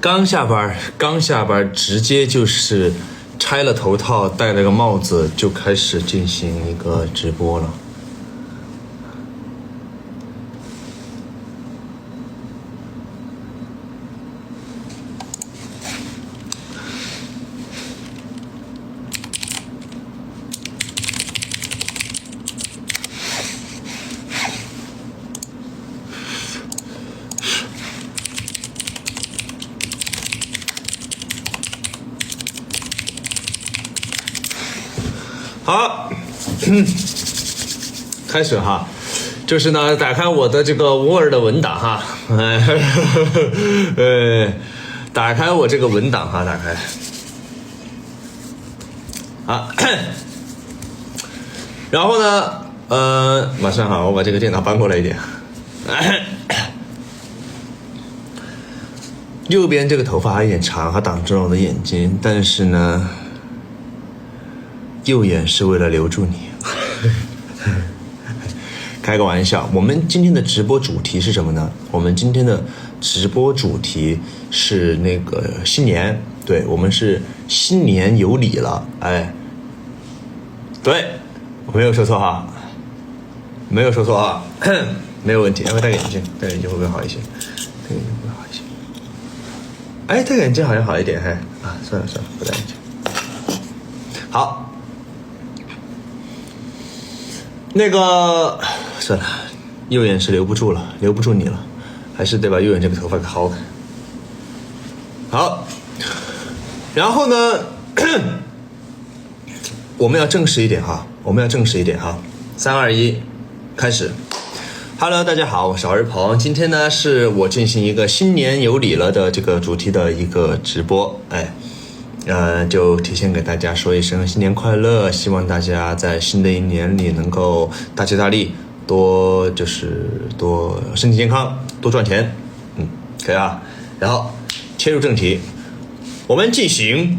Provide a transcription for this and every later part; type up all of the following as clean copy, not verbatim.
刚下班，直接就是拆了头套，戴了个帽子，就开始进行一个直播了。好，开始哈，就是呢，打开我的这个 Word 的文档哈，打开我这个文档哈，打开，好，然后呢，马上哈，我把这个电脑搬过来一点，右边这个头发还有点长，还挡住了我的眼睛，但是呢。右眼是为了留住你，开个玩笑。我们今天的直播主题是什么呢？我们今天的直播主题是那个新年，对，我们是新年有礼了，哎，对，我没有说错哈，没有说错哈，没有问题。要不戴个眼镜，戴个眼镜会不会好一些？戴个眼镜会不会好一些？哎，戴个眼镜好像好一点，嘿，啊，算了，不戴眼镜。好。那个算了，右眼是留不住了，留不住你了，还是得把右眼这个头发给薅开。好，然后呢，我们要正式一点哈，3、2、1，开始。Hello， 大家好，我是儿鹏，今天呢是我进行一个新年有礼了的这个主题的一个直播，哎。就提前给大家说一声新年快乐，希望大家在新的一年里能够大吉大利，多身体健康，多赚钱，可以啊。然后切入正题，我们进行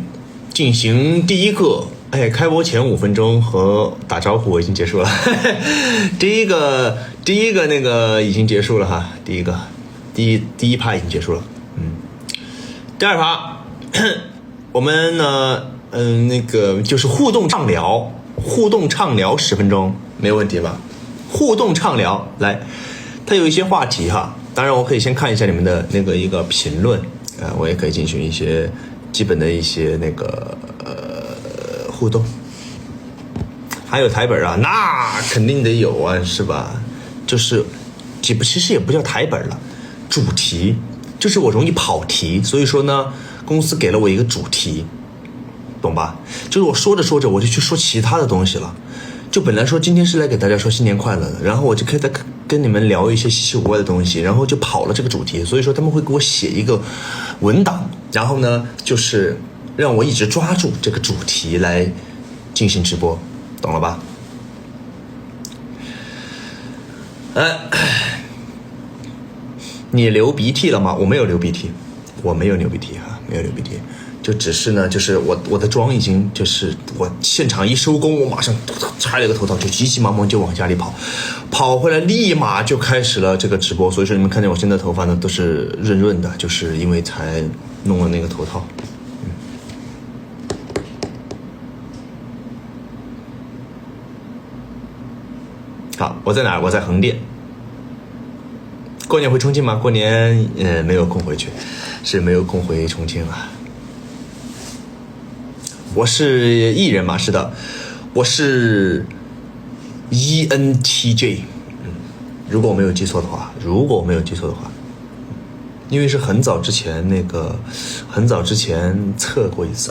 第一个，开播前5分钟和打招呼我已经结束了，第一个那个已经结束了哈，第一趴已经结束了，第二趴。我们呢，那个就是互动畅聊10分钟，没有问题吧？互动畅聊，来，它有一些话题哈，当然我可以先看一下你们的那个一个评论，我也可以进行一些基本的一些那个互动。还有台本啊，那肯定得有啊，是吧？就是其实也不叫台本了，主题就是我容易跑题，所以说呢。公司给了我一个主题，懂吧？就是我说着说着我就去说其他的东西了，就本来说今天是来给大家说新年快乐的，然后我就可以再跟你们聊一些稀奇古怪的东西，然后就跑了这个主题，所以说他们会给我写一个文档，然后呢就是让我一直抓住这个主题来进行直播，懂了吧？你流鼻涕了吗？我没有流鼻涕哈，没有流鼻涕，就只是呢，就是我的妆已经就是我现场一收工，我马上拆了个头套，就急急忙忙就往家里跑回来立马就开始了这个直播，所以说你们看见我现在头发呢都是润润的，就是因为才弄了那个头套。好，我在哪儿？我在横店。过年回重庆吗？过年没有空回去，是没有空回重庆了。我是艺人嘛，是的，我是 ENTJ，如果我没有记错的话，因为是很早之前测过一次，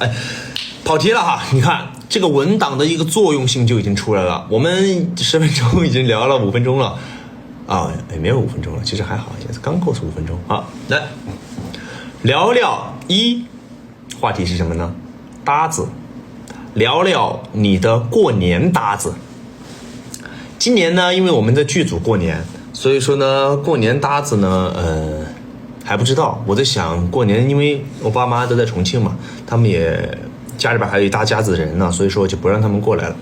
跑题了哈，你看这个文档的一个作用性就已经出来了，我们10分钟已经聊了5分钟了。没有5分钟了，其实还好，刚够是5分钟。好，来聊聊话题是什么呢？搭子，聊聊你的过年搭子。今年呢，因为我们的剧组过年，所以说呢，过年搭子呢，还不知道。我在想过年，因为我爸妈都在重庆嘛，他们也家里边还有一大家子人呢，所以说就不让他们过来了。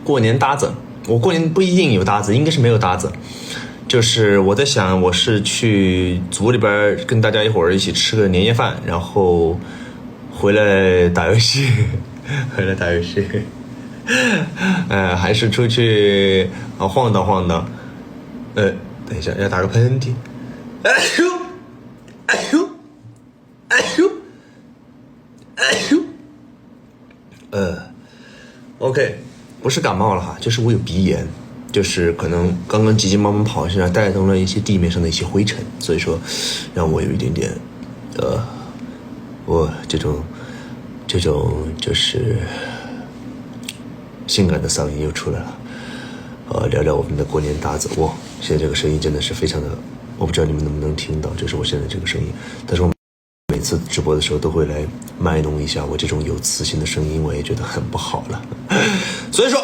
过年搭子。我过年不一定有搭子，应该是没有搭子，就是我在想，我是去组里边跟大家一伙儿一起吃个年夜饭，然后回来打游戏，回来打游戏，还是出去晃荡晃荡。等一下，要打个喷嚏。哎呦，哎呦，哎呦，哎呦。OK， 不是感冒了哈，就是我有鼻炎。就是可能刚刚急急忙忙跑下来，带动了一些地面上的一些灰尘，所以说让我有一点点，我这种就是性感的嗓音又出来了。聊聊我们的过年搭子。哇，现在这个声音真的是非常的，我不知道你们能不能听到，这是我现在这个声音。但是我每次直播的时候都会来卖弄一下我这种有磁性的声音，我也觉得很不好了。所以说。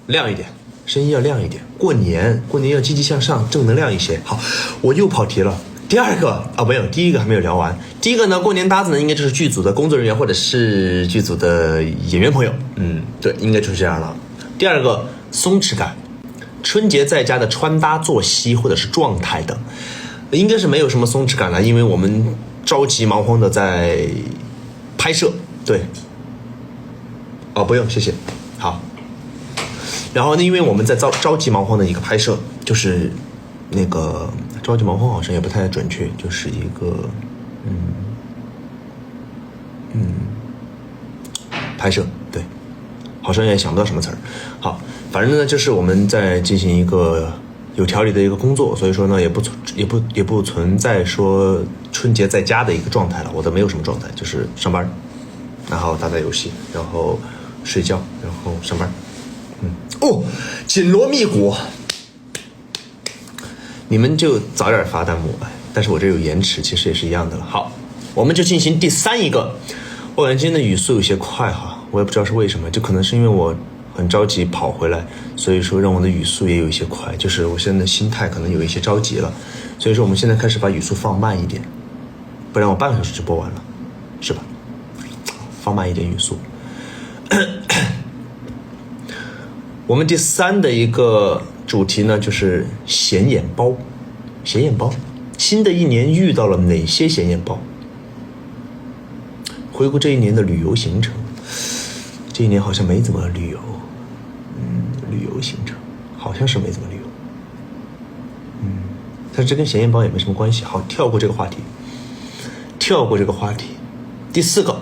亮一点，声音要亮一点。过年要积极向上，正能量一些。好，我又跑题了。第二个没有，第一个还没有聊完。第一个呢，过年搭子呢，应该就是剧组的工作人员或者是剧组的演员朋友。对，应该就是这样了。第二个，松弛感。春节在家的穿搭、作息或者是状态等，应该是没有什么松弛感了，因为我们着急忙慌的在拍摄。对，不用，谢谢。好。然后呢，因为我们在着急忙慌的一个拍摄，就是那个着急忙慌好像也不太准确，就是一个拍摄，对，好像也想不到什么词儿。好，反正呢，就是我们在进行一个有条理的一个工作，所以说呢，也不存在说春节在家的一个状态了，我都没有什么状态，就是上班，然后打打游戏，然后睡觉，然后上班。紧锣密鼓，你们就早点发弹幕，但是我这有延迟，其实也是一样的了。好，我们就进行第三一个。我感觉今天的语速有些快哈，我也不知道是为什么，就可能是因为我很着急跑回来，所以说让我的语速也有一些快，就是我现在的心态可能有一些着急了，所以说我们现在开始把语速放慢一点，不然我半个小时就播完了，是吧？放慢一点语速。我们第三的一个主题呢，就是显眼包。显眼包，新的一年遇到了哪些显眼包？回顾这一年的旅游行程，这一年好像没怎么旅游。旅游行程好像是没怎么旅游。但是这跟显眼包也没什么关系。好，跳过这个话题。第四个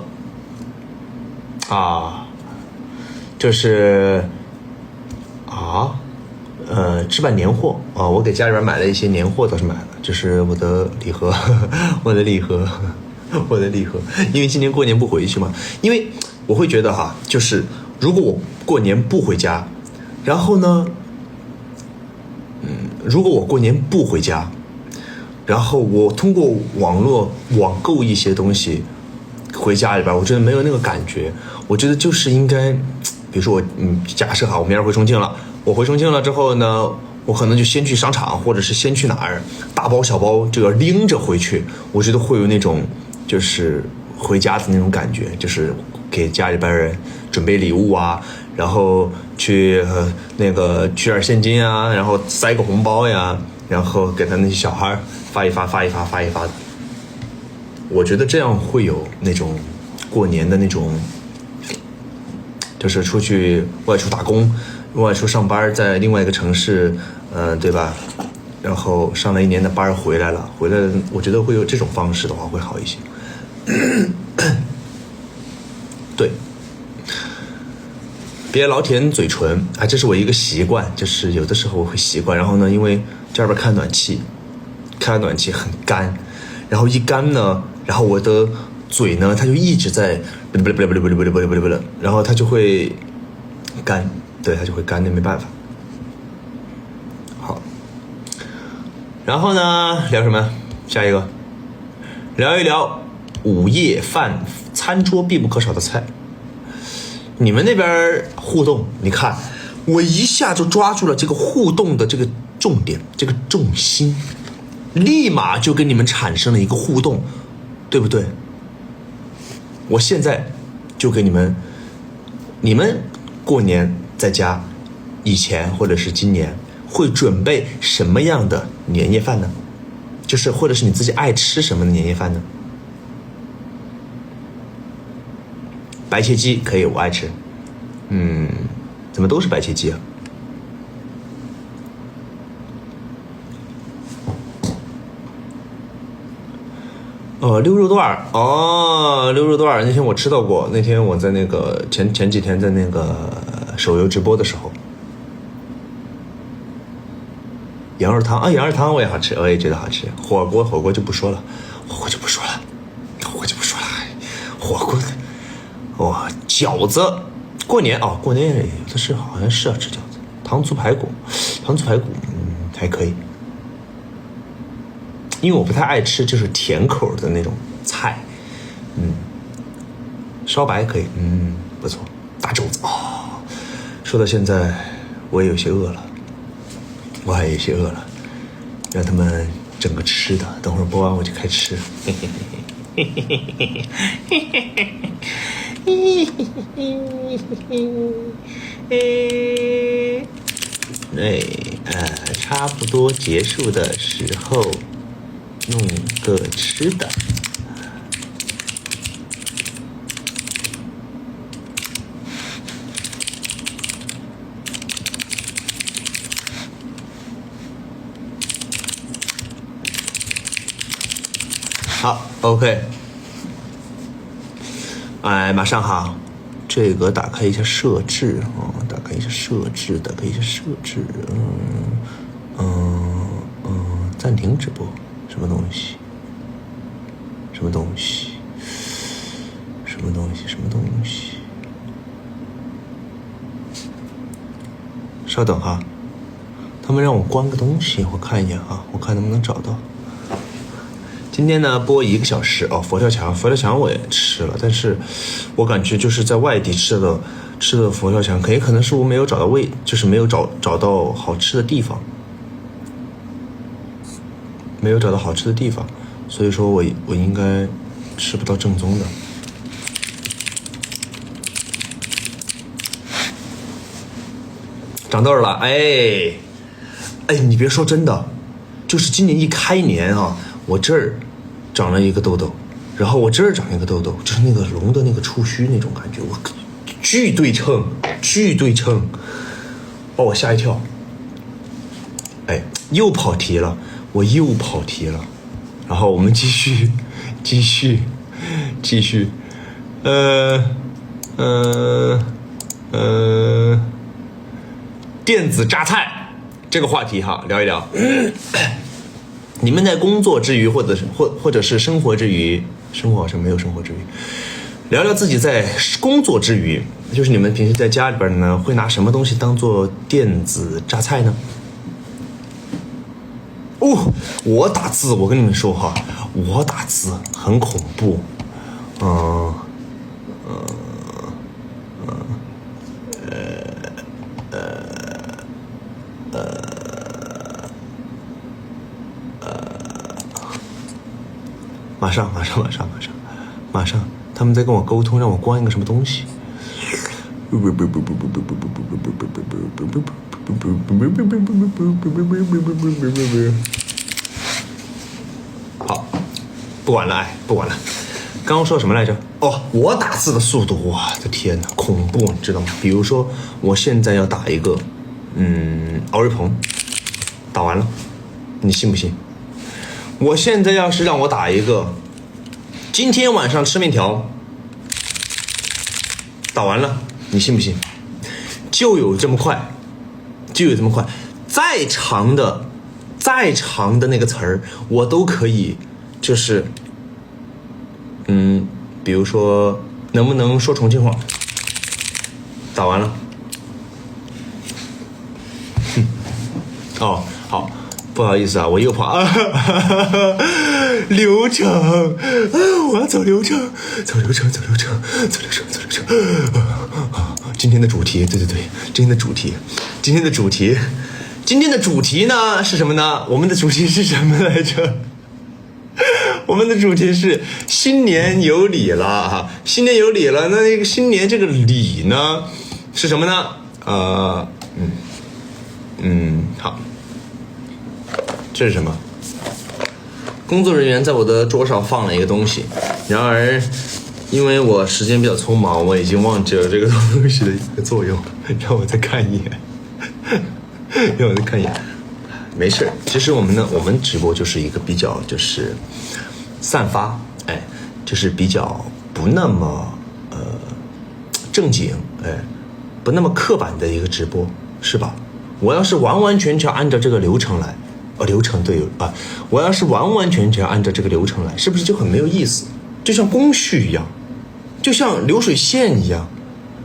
就是置办年货我给家里边买了一些年货，倒是买了，就是我的礼盒，我的礼盒，因为今年过年不回去嘛，因为我会觉得就是如果我过年不回家，然后呢，如果我过年不回家，然后我通过网络网购一些东西回家里边，我觉得没有那个感觉，我觉得就是应该。比如说我，假设我明天回重庆了，我回重庆了之后呢，我可能就先去商场，或者是先去哪儿，大包小包这个拎着回去，我觉得会有那种就是回家的那种感觉，就是给家里边人准备礼物啊，然后去取点现金啊，然后塞个红包呀，然后给他那些小孩发一发，我觉得这样会有那种过年的那种。就是出去外出打工，外出上班，在另外一个城市，对吧？然后上了一年的班回来了，我觉得会有这种方式的话会好一些。对，别老舔嘴唇这是我一个习惯，就是有的时候我会习惯，然后呢，因为这边开暖气很干，然后一干呢，然后我的嘴呢，它就一直在。然后它就会干，对，它就会干，那没办法。好，然后呢，聊什么？下一个，聊一聊午夜饭餐桌必不可少的菜。你们那边互动，你看，我一下就抓住了这个互动的这个重点，这个重心，立马就跟你们产生了一个互动，对不对？我现在就给你们过年在家以前或者是今年会准备什么样的年夜饭呢？就是或者是你自己爱吃什么的年夜饭呢？白切鸡可以，我爱吃。怎么都是白切鸡啊？溜肉段儿溜肉段儿，那天我吃到过。那天我在那个前几天在那个手游直播的时候，羊肉汤羊肉汤我也好吃，我也觉得好吃。火锅就不说了，火锅饺子，过年有的是好像是要吃饺子，糖醋排骨还可以。因为我不太爱吃就是甜口的那种菜，烧白可以，不错，大肘子说到现在我也有些饿了，让他们整个吃的，等会儿播完我就开吃。差不多结束的时候弄个吃的。好 ，OK， 马上哈，这个打开一下设置，暂停直播，什么东西？稍等哈，他们让我关个东西，我看一眼啊，我看能不能找到。今天呢播1个小时佛跳墙我也吃了，但是我感觉就是在外地吃的佛跳墙，可能是我没有找到就是没有找到好吃的地方，所以说我应该吃不到正宗的。长痘了，你别说真的，就是今年一开年啊，我这儿长了一个痘痘，然后我这儿长一个痘痘，就是那个龙的那个触须那种感觉，我巨对称，把我吓一跳。又跑题了，然后我们继续，电子榨菜这个话题哈，聊一聊。你们在工作之余，或者是生活之余，生活好像没有生活之余，聊聊自己在工作之余，就是你们平时在家里边呢，会拿什么东西当做电子榨菜呢？我打字，我跟你们说哈，我打字很恐怖，马上，他们在跟我沟通，让我关一个什么东西。好，不管了，刚刚说什么来着？我打字的速度，我的天哪，恐怖，你知道吗？比如说，我现在要打一个，敖瑞鹏，打完了，你信不信？我现在要是让我打一个，今天晚上吃面条，打完了，你信不信？就有这么快，再长的那个词儿，我都可以，就是，比如说，能不能说重庆话？打完了，好，不好意思啊，我又跑流程，我要走流程。今天的主题，对，今天的主题呢是什么呢？我们的主题是什么来着？我们的主题是新年有礼了哈，那个新年这个礼呢是什么呢？好，这是什么？工作人员在我的桌上放了一个东西，然而因为我时间比较匆忙，我已经忘记了这个东西的一个作用，让我再看一眼，让我再看一眼。没事，其实我们直播就是一个比较就是散发，就是比较不那么正经，不那么刻板的一个直播，是吧？我要是完完全全按照这个流程来，流程对啊，我要是完完全全按照这个流程来，是不是就很没有意思？就像工序一样，就像流水线一样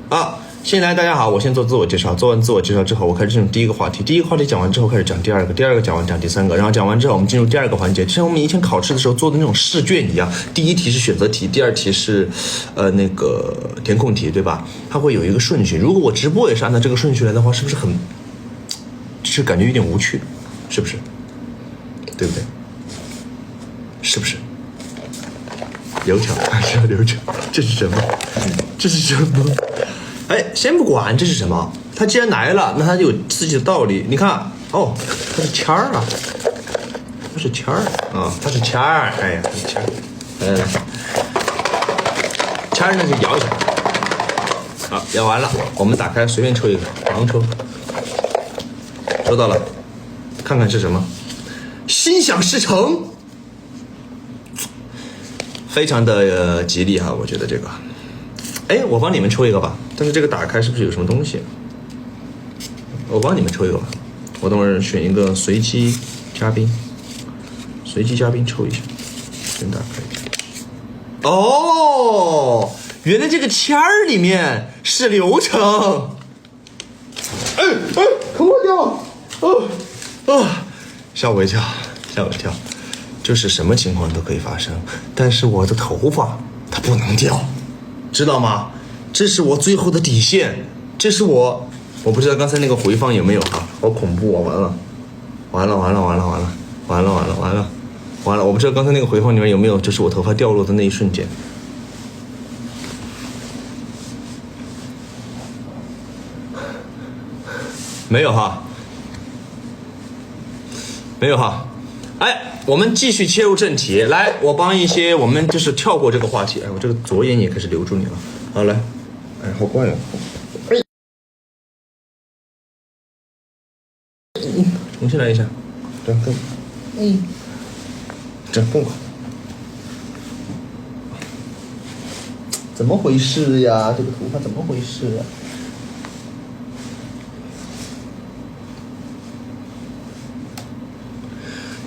啊。先来，大家好，我先做自我介绍。做完自我介绍之后，我开始进入第一个话题。第一个话题讲完之后，开始讲第二个。第二个讲完讲第三个，然后讲完之后，我们进入第二个环节，就像我们以前考试的时候做的那种试卷一样。第一题是选择题，第二题是那个填空题，对吧？它会有一个顺序。如果我直播也是按照这个顺序来的话，是不是很，就是感觉有点无趣，是不是？对不对？是不是？流程，是流程。这是什么？这是什么？先不管这是什么，他既然来了，那他就有自己的道理。你看，哦，他是签儿啊，他是签儿啊，他是签儿，哎呀，他是签儿，签儿呢就摇一下，好，摇完了，我们打开随便抽一个，盲抽，抽到了，看看是什么，心想事成，非常的吉利哈，我觉得这个。我帮你们抽一个吧，但是这个打开是不是有什么东西？我帮你们抽一个吧，我等会儿选一个随机嘉宾，随机嘉宾抽一下，先打开一下。哦，原来这个签儿里面是流程。口沫掉，吓我一跳，吓我一跳，就是什么情况都可以发生，但是我的头发它不能掉。知道吗？这是我最后的底线，这是我不知道刚才那个回放有没有啊？好恐怖啊！完了，我不知道刚才那个回放里面有没有，就是我头发掉落的那一瞬间。没有哈，我们继续切入正题。来，我帮一些，我们就是跳过这个话题。我这个左眼也开始留住你了。好，来，好怪啊！重新来一下，这样更，这样更快。怎么回事呀？这个头发怎么回事呀？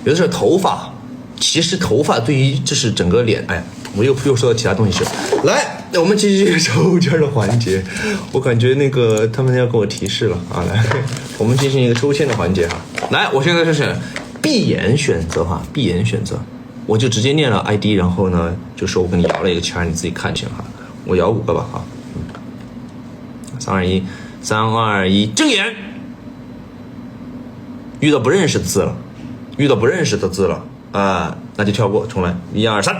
有的时候头发，其实头发对于就是整个脸，我又说到其他东西去了。来，我们继续抽签的环节。我感觉那个他们要给我提示了啊！来，我们进行一个抽签的环节哈。来，我现在就是闭眼选择哈，闭眼选择，我就直接念了 ID， 然后呢就说我给你摇了一个签，你自己看清哈。我摇5个吧哈。3、2、1，睁眼。遇到不认识的字了。遇到不认识的字了那就跳过，重来，1、2、3。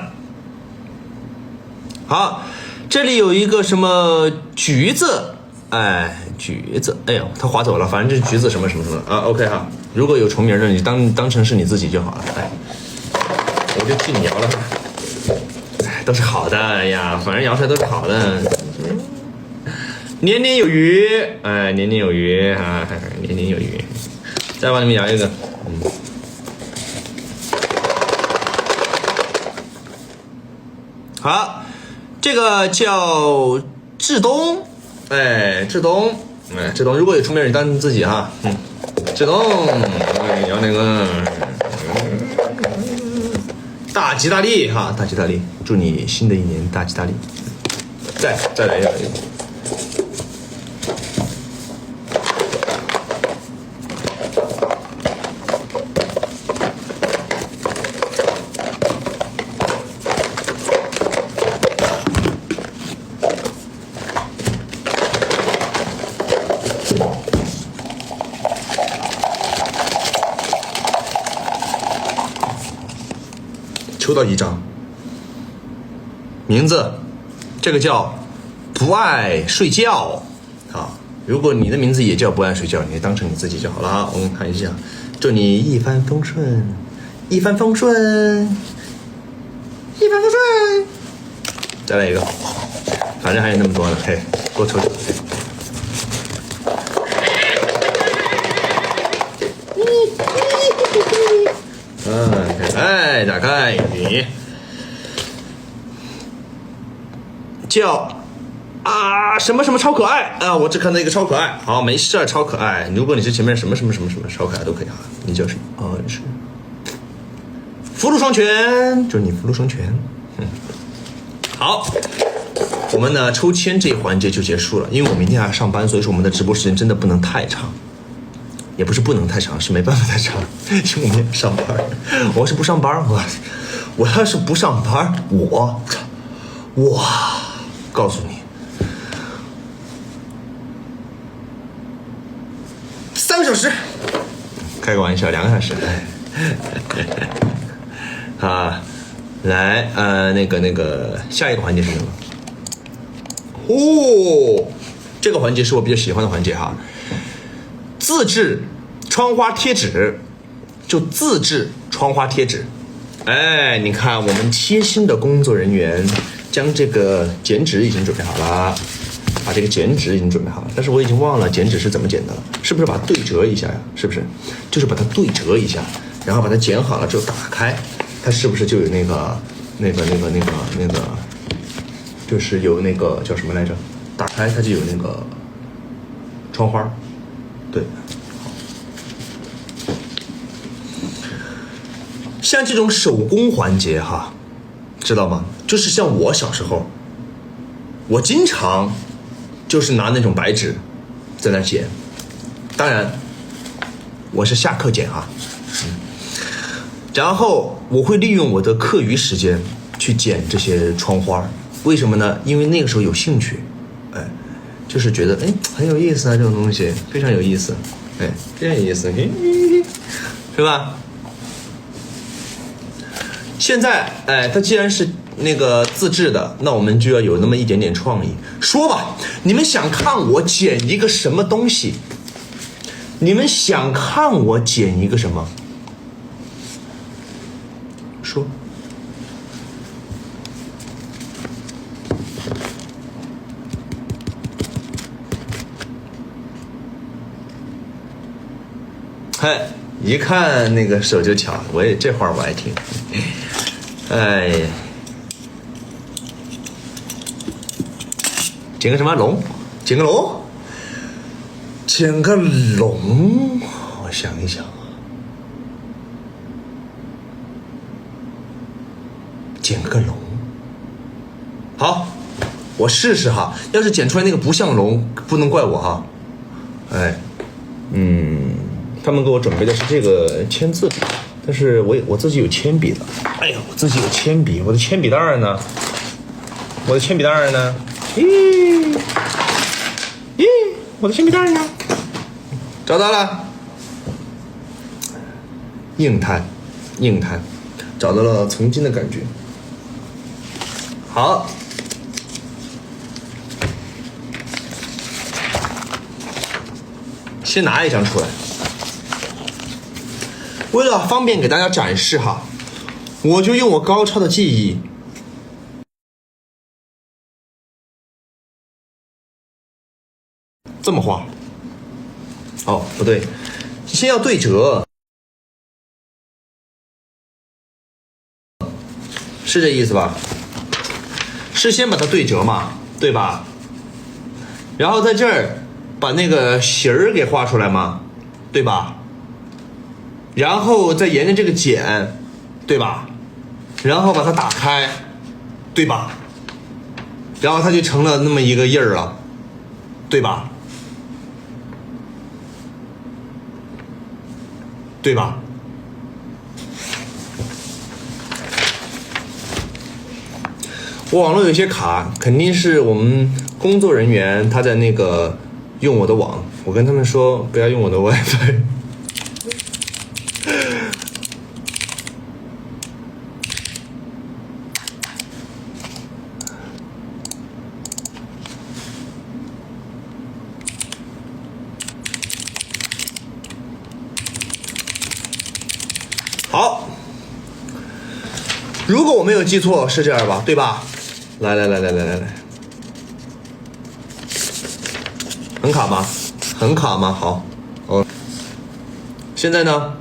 好，这里有一个什么橘子，橘子，他划走了，反正这是橘子什么什么什么啊 ，OK 哈。如果有重名的，你当成是你自己就好了，我就替你摇了，都是好的呀，反正摇出来都是好的，年年有余，年年有余啊，年年有余。再帮你们摇一个，好，这个叫志东，志东，如果有出名你当自己哈，志东，要那个大吉大利哈，大吉大利，祝你新的一年大吉大利。再来一个。抽到一张，名字，这个叫不爱睡觉啊，如果你的名字也叫不爱睡觉，你当成你自己就好了啊。我们看一下，祝你一帆风顺，一帆风顺，一帆风顺。再来一个，反正还有那么多呢，嘿，多抽抽。哎，打开你叫什么什么超可爱啊！我只看到一个超可爱，好，没事，超可爱。如果你是前面什么什么什么什么超可爱都可以啊。你叫什么？你是福禄双全，就是你福禄双全。好，我们呢抽签这一环节就结束了，因为我明天还要上班，所以说我们的直播时间真的不能太长。也不是不能太长，是没办法太长，因为我明天上班。我要是不上班，我要是不上班，我告诉你，3个小时，开个玩笑，2个小时。啊，来，那个，下一个环节是什么？这个环节是我比较喜欢的环节哈。自制窗花贴纸，就自制窗花贴纸。哎，你看我们贴心的工作人员将这个剪纸已经准备好了，把这个剪纸已经准备好了，但是我已经忘了剪纸是怎么剪的了，是不是把它对折一下呀？是不是？就是把它对折一下，然后把它剪好了之后打开，它是不是就有那个，就是有那个叫什么来着？打开它就有那个窗花。对，像这种手工环节哈，知道吗？就是像我小时候，我经常就是拿那种白纸在那剪，当然我是下课剪哈，然后我会利用我的课余时间去剪这些窗花，为什么呢？因为那个时候有兴趣，就是觉得很有意思啊，这种东西非常有意思，非常有意思，是吧？现在它既然是那个自制的，那我们就要有那么一点点创意。说吧，你们想看我剪一个什么东西？你们想看我剪一个什么？说。一看那个手就巧，我也这话我爱听。剪个什么龙？剪个龙？剪个龙？我想一想，剪个龙。好，我试试哈。要是剪出来那个不像龙，不能怪我哈。他们给我准备的是这个签字笔，但是我自己有铅笔的。我自己有铅笔，我的铅笔袋呢？我的铅笔袋呢？我的铅笔袋呢？找到了，硬摊，找到了曾经的感觉。好。先拿一张出来。为了方便给大家展示哈，我就用我高超的技艺，这么画。不对，先要对折，是这意思吧？是先把它对折嘛，对吧？然后在这儿把那个形儿给画出来嘛，对吧？然后再沿着这个剪，对吧？然后把它打开，对吧？然后它就成了那么一个印儿了，对吧？对吧？我网络有些卡，肯定是我们工作人员他在那个用我的网，我跟他们说不要用我的 WiFi。好，如果我没有记错是这样吧，对吧？来，很卡吗？很卡吗？好，哦，现在呢？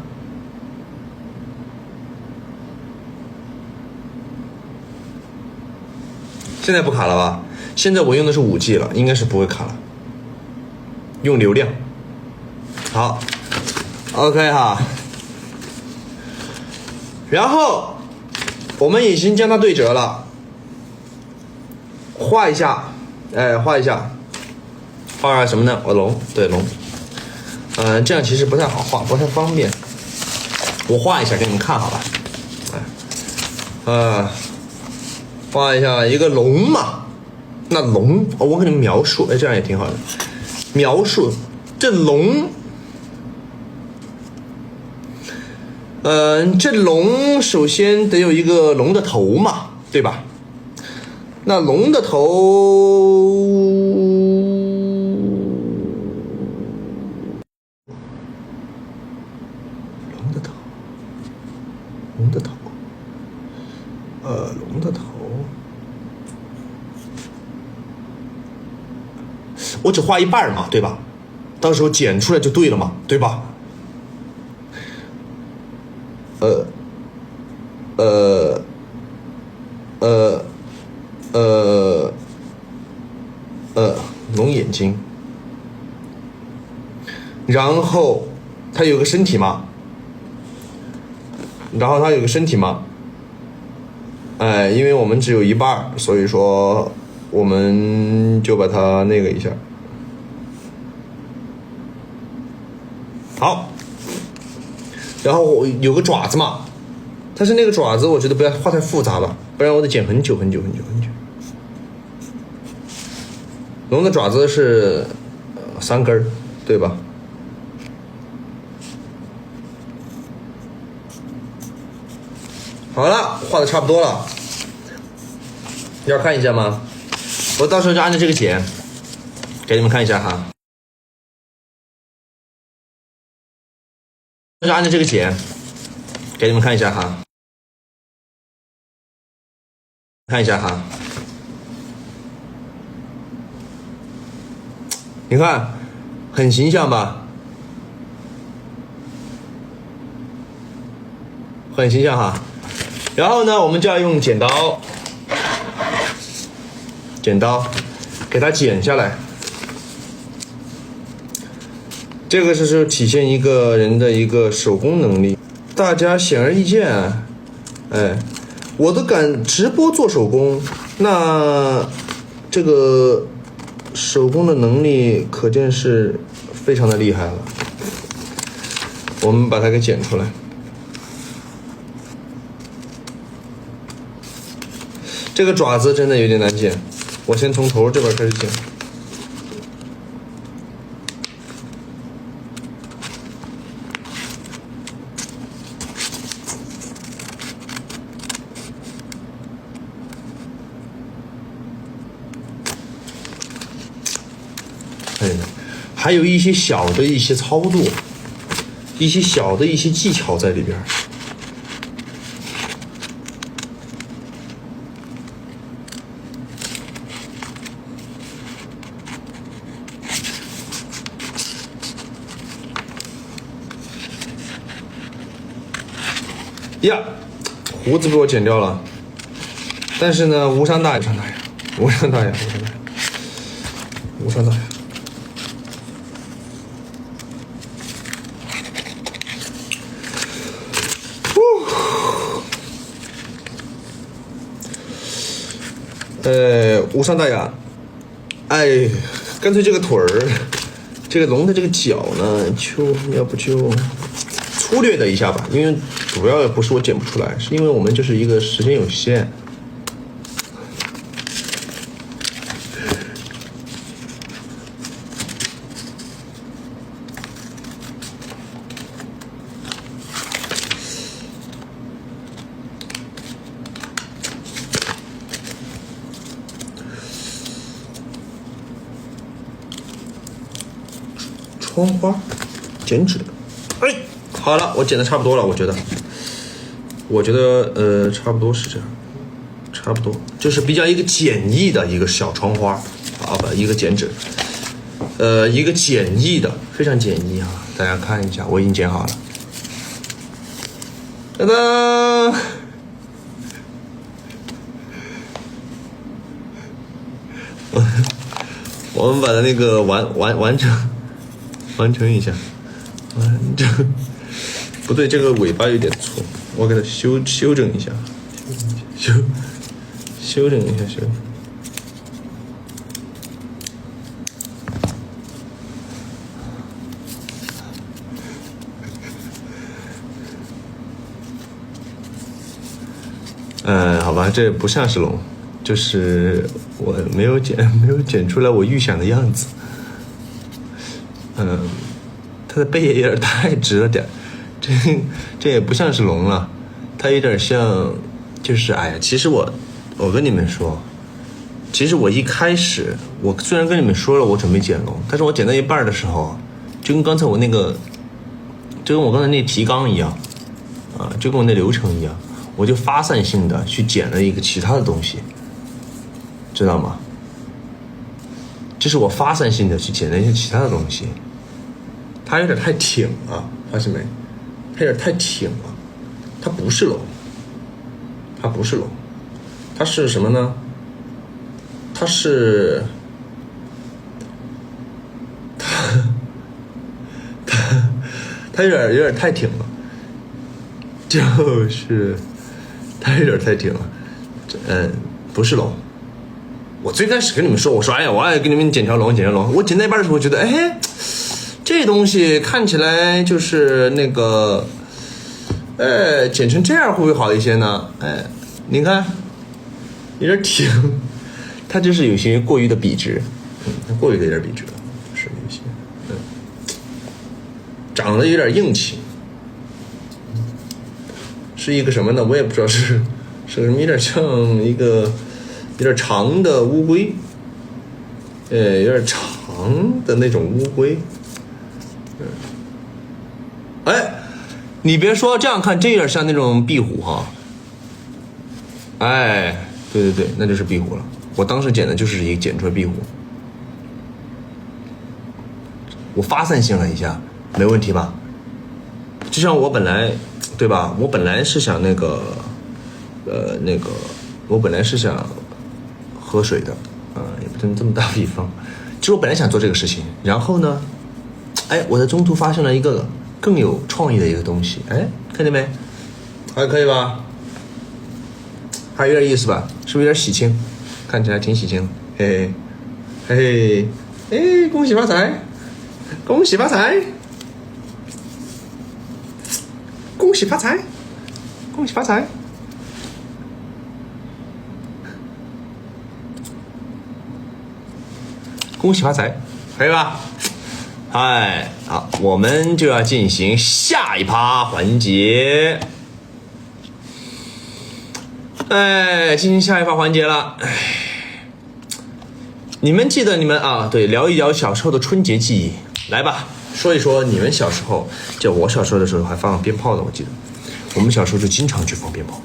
现在不卡了吧？现在我用的是5G 了，应该是不会卡了。用流量。好 ，OK 哈。然后我们已经将它对折了，画一下，画一下，画什么呢？龙，对龙。这样其实不太好画，不太方便。我画一下给你们看好吧。画一下一个龙嘛。那龙，我给你们描述，这样也挺好的。描述这龙，这龙首先得有一个龙的头嘛，对吧？那龙的头，龙的头，我只画一半嘛，对吧？到时候剪出来就对了嘛，对吧？龙眼睛，然后它有个身体嘛，因为我们只有一半，所以说我们就把它那个一下。好，然后有个爪子嘛，但是那个爪子我觉得不要画太复杂了，不然我得剪很久。龙的爪子是3根，对吧？好了，画的差不多了，要看一下吗？我到时候就按照这个剪，给你们看一下哈。就按照这个剪，给你们看一下哈。你看，很形象吧？很形象哈。然后呢，我们就要用剪刀给它剪下来。这个是体现一个人的一个手工能力。大家显而易见，我都敢直播做手工，那这个手工的能力可见是非常的厉害了。我们把它给剪出来。这个爪子真的有点难剪，我先从头这边开始剪。还有一些小的一些操作，一些小的一些技巧在里边。呀，胡子被我剪掉了，但是呢，无伤大雅。无伤大雅。干脆这个腿儿，这个龙的这个脚呢，要不就粗略的一下吧，因为主要不是我剪不出来，是因为我们就是一个时间有限。窗花剪纸，好了，我剪的差不多了，我觉得我觉得差不多是这样，差不多就是比较一个简易的一个小窗花啊，不，一个剪纸，一个简易的，非常简易啊，大家看一下，我已经剪好了，噔噔。我们把它那个完成一下，完成，不对，这个尾巴有点粗，我给它修整一下，修整一下，修整。好吧，这不像是龙，就是我没有剪出来我预想的样子。它的背也有点太直了点，这也不像是龙了，它有点像，就是哎呀，其实我跟你们说，其实我一开始我虽然跟你们说了我准备剪龙，但是我剪到一半的时候，就跟刚才我那个，就跟我刚才那提纲一样，啊，就跟我那流程一样。我就发散性的去剪了一个其他的东西，知道吗？这是我发散性的去剪了一些其他的东西，它有点太挺了，发现没？它有点太挺了，它不是龙，它不是龙，它是什么呢？它是它有点太挺了，就是它有点太挺了，不是龙。我最开始跟你们说，我说哎呀，我爱给你们剪条龙，剪条龙。我剪到一半的时候，我觉得哎，这东西看起来就是那个，剪成这样会不会好一些呢？哎，你看，有点挺，它就是有些过于的笔直，它过于的有点笔直了，是有些，长得有点硬气。是一个什么呢？我也不知道是什么，有点像一个有点长的乌龟，有点长的那种乌龟。哎，你别说，这样看这有点像那种壁虎哈。哎，对，那就是壁虎了。我当时剪的就是一个剪出来壁虎，我发散性了一下，没问题吧？就像我本来。对吧？我本来是想我本来是想喝水的，也不能这么打比方。其实我本来想做这个事情，然后呢，哎，我在中途发现了一个更有创意的一个东西，哎，看见没？还可以吧？还有点意思吧？是不是有点喜庆？看起来挺喜庆，嘿嘿，哎，恭喜发财，恭喜发财！恭喜发财，恭喜发财！恭喜发财，可以吧？哎，好，我们就要进行下一趴环节。进行下一趴环节了。你们记得你们啊？对，聊一聊小时候的春节记忆，来吧。说一说你们小时候，就我小时候的时候还放鞭炮的，我记得我们小时候就经常去放鞭炮，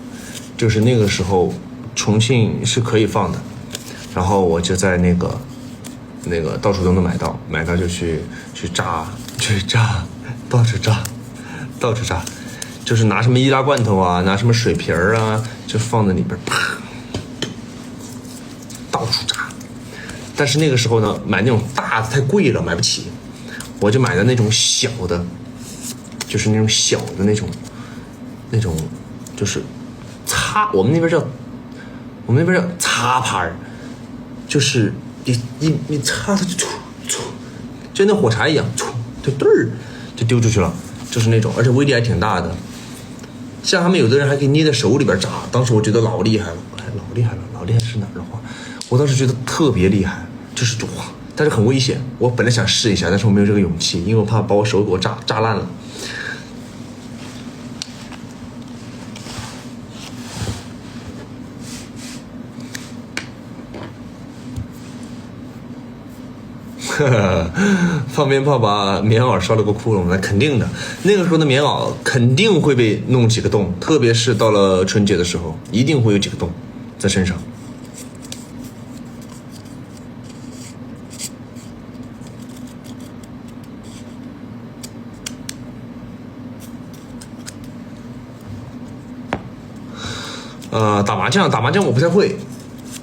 就是那个时候重庆是可以放的，然后我就在那个到处都能买到就去炸，到处炸，就是拿什么易拉罐头啊，拿什么水瓶啊，就放在里边，啪，到处炸。但是那个时候呢，买那种大的太贵了，买不起。我就买的那种小的，就是那种小的那种，就是我们那边叫擦牌，就是你擦它就那火柴一样，就对儿就丢出去了，就是那种，而且威力还挺大的。像他们有的人还可以捏在手里边炸，当时我觉得老厉害了，老厉害是哪儿的话，我当时觉得特别厉害，就是哇。但是很危险，我本来想试一下，但是我没有这个勇气，因为我怕把我手给我炸烂了。放鞭炮把棉袄烧了个窟窿，那肯定的。那个时候的棉袄肯定会被弄几个洞，特别是到了春节的时候，一定会有几个洞在身上。打麻将我不太会。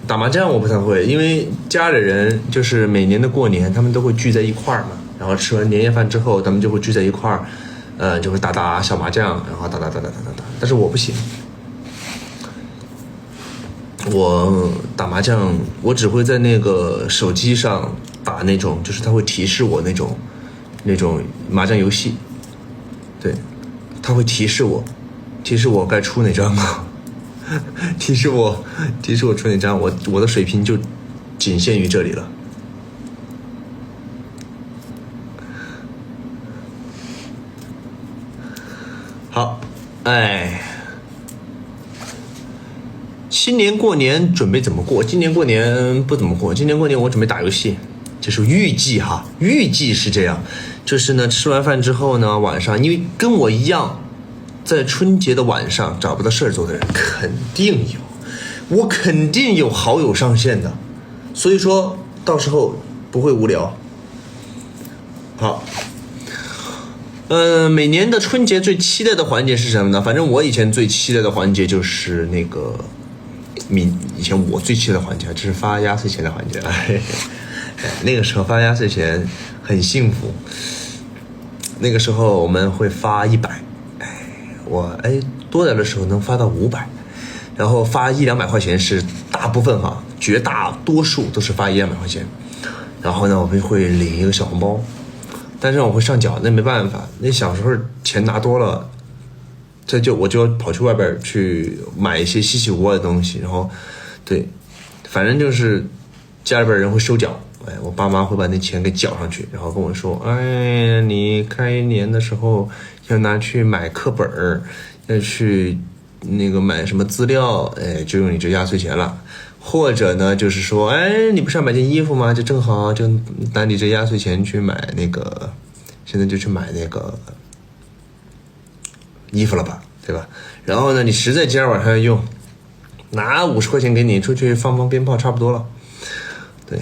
打麻将我不太会，因为家里人就是每年的过年，他们都会聚在一块儿嘛，然后吃完年夜饭之后，他们就会聚在一块儿，就会打小麻将，然后打。但是我不行，我打麻将，我只会在那个手机上打那种，就是它会提示我那种麻将游戏，对，它会提示我该出哪张吗？提示我出哪张，我的水平就仅限于这里了。好，新年过年准备怎么过？今年过年不怎么过，今年过年我准备打游戏，就是预计是这样，就是呢吃完饭之后呢，晚上因为跟我一样。在春节的晚上找不到事儿做的人肯定有，我肯定有好友上线的，所以说到时候不会无聊。好，每年的春节最期待的环节是什么呢？反正我以前最期待的环节就是那个，以前我最期待的环节就是发压岁钱的环节。那个时候发压岁钱很幸福，那个时候我们会发100。我多点的时候能发到500，然后发100-200块钱是大部分哈，绝大多数都是发100-200块钱。然后呢，我们会领一个小红包，但是我会上缴，那没办法，那小时候钱拿多了，我就要跑去外边去买一些稀奇古怪的东西，然后对，反正就是家里边人会收缴，我爸妈会把那钱给缴上去，然后跟我说，你开年的时候要拿去买课本，要去那个买什么资料，就用你这压岁钱了。或者呢，就是说，你不是要买件衣服吗？就正好就拿你这压岁钱去买那个，现在就去买那个衣服了吧，对吧？然后呢，你实在今儿晚上要用，拿50块钱给你出去放鞭炮，差不多了。对，